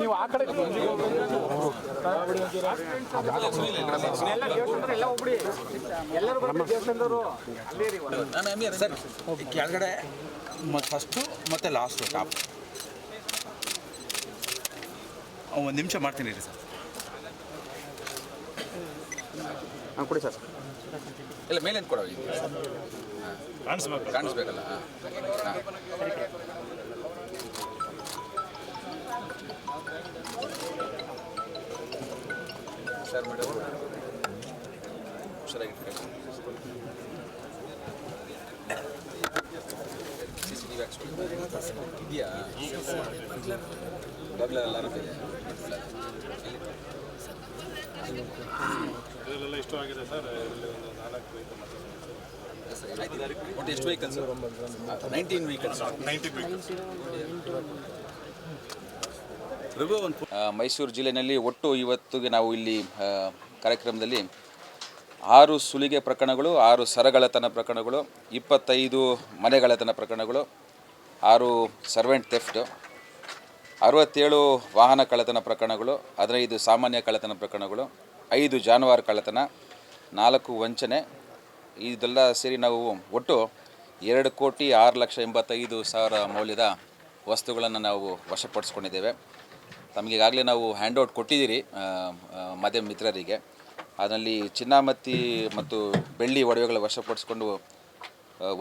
ನೀವು ಆ ಕಡೆ ಸರ್ ಕೆಳಗಡೆ ಫಸ್ಟು ಮತ್ತು ಲಾಸ್ಟು ಟಾಪ್ ಒಂದು ನಿಮಿಷ ಮಾಡ್ತೀನಿ ರೀ ಸರ್. ಹಾಂ ಕೊಡಿ ಸರ್. ಇಲ್ಲ ಮೇಲೆ ಕೊಡೋ ಕಾಣಿಸ್ಬೇಕಲ್ಲ. ಸರ್ ಮೇಡಮ್ ಹುಷಾರಾಗಿಟ್ಟು CCTV ಇದೆಯಾ? ಬಗ್ಲ ಎಲ್ಲರೂ ಇದೆ. ಇದೆಲ್ಲ ಇಷ್ಟು ಆಗಿದೆ ಸರ್. ಒಟ್ಟು ಎಷ್ಟು ವೆಹಿಕಲ್ಸ್? 19 ವೆಹಿಕಲ್ಸ್. ಮೈಸೂರು ಜಿಲ್ಲೆಯಲ್ಲಿ ಒಟ್ಟು ಇವತ್ತಿಗೆ ನಾವು ಇಲ್ಲಿ ಕಾರ್ಯಕ್ರಮದಲ್ಲಿ 6 ಸುಲಿಗೆ ಪ್ರಕರಣಗಳು, 6 ಸರಗಳತನ ಪ್ರಕರಣಗಳು, 25 ಮನೆಗಳತನ ಪ್ರಕರಣಗಳು, 6 ಸರ್ವೆಂಟ್ ಥೆಫ್ಟ್, 67 ವಾಹನ ಕಳ್ಳತನ ಪ್ರಕರಣಗಳು, 15 ಸಾಮಾನ್ಯ ಕಳ್ಳತನ ಪ್ರಕರಣಗಳು, 5 ಜಾನುವಾರು ಕಳ್ಳತನ, 4 ವಂಚನೆ. ಇದೆಲ್ಲ ಸೇರಿ ನಾವು ಒಟ್ಟು 2,06,85,000 ಮೌಲ್ಯದ ವಸ್ತುಗಳನ್ನು ನಾವು ವಶಪಡಿಸ್ಕೊಂಡಿದ್ದೇವೆ. ತಮಗೀಗಾಗಲೇ ನಾವು ಹ್ಯಾಂಡ್ಔಟ್ ಕೊಟ್ಟಿದ್ದೀರಿ ಮಾಧ್ಯಮ ಮಿತ್ರರಿಗೆ. ಅದರಲ್ಲಿ ಚಿನ್ನ ಮತ್ತು ಬೆಳ್ಳಿ ಒಡವೆಗಳ ವಶಪಡಿಸ್ಕೊಂಡು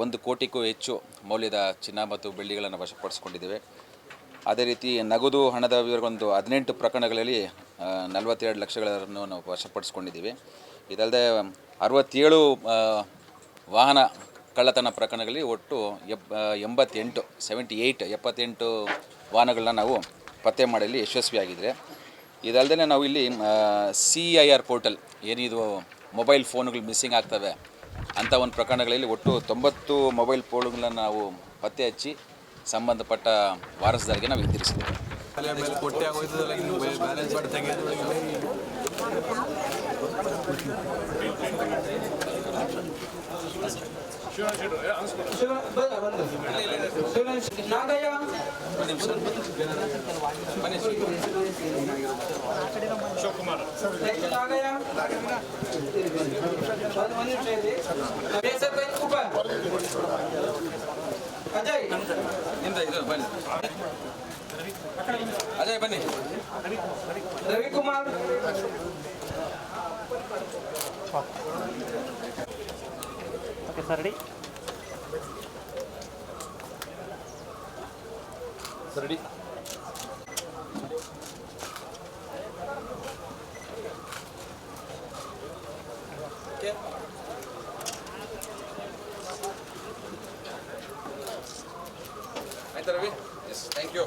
1 ಕೋಟಿಗೂ ಹೆಚ್ಚು ಮೌಲ್ಯದ ಚಿನ್ನ ಮತ್ತು ಬೆಳ್ಳಿಗಳನ್ನು ವಶಪಡಿಸ್ಕೊಂಡಿದ್ದೇವೆ. ಅದೇ ರೀತಿ ನಗದು ಹಣದ ವಿವರಗೊಂದು 18 ಪ್ರಕರಣಗಳಲ್ಲಿ 42 ಲಕ್ಷಗಳನ್ನು ನಾವು ವಶಪಡಿಸ್ಕೊಂಡಿದ್ದೀವಿ. ಇದಲ್ಲದೆ 67 ವಾಹನ ಕಳ್ಳತನ ಪ್ರಕರಣಗಳಲ್ಲಿ ಒಟ್ಟು 78 ವಾಹನಗಳನ್ನ ನಾವು ಪತ್ತೆ ಮಾಡಲಿ ಯಶಸ್ವಿಯಾಗಿದ್ದರೆ. ಇದಲ್ಲದೆ ನಾವು ಇಲ್ಲಿ CIR ಪೋರ್ಟಲ್ ಏನಿದು ಮೊಬೈಲ್ ಫೋನ್ಗಳು ಮಿಸ್ಸಿಂಗ್ ಆಗ್ತವೆ ಅಂಥ ಒಂದು ಪ್ರಕರಣಗಳಲ್ಲಿ ಒಟ್ಟು 90 ಮೊಬೈಲ್ ಫೋನ್ಗಳನ್ನು ನಾವು ಪತ್ತೆ ಹಚ್ಚಿ ಸಂಬಂಧಪಟ್ಟ ವಾರಸುದಾರರಿಗೆ ನಾವು ಹಿಂದಿರಿಸಿದ್ದೇವೆ. ಅಜಯ್ ಬನ್ನಿ. Ravikumar okay sir, ready ready. ಆಯ್ತಾ ರವಿ? S, thank you.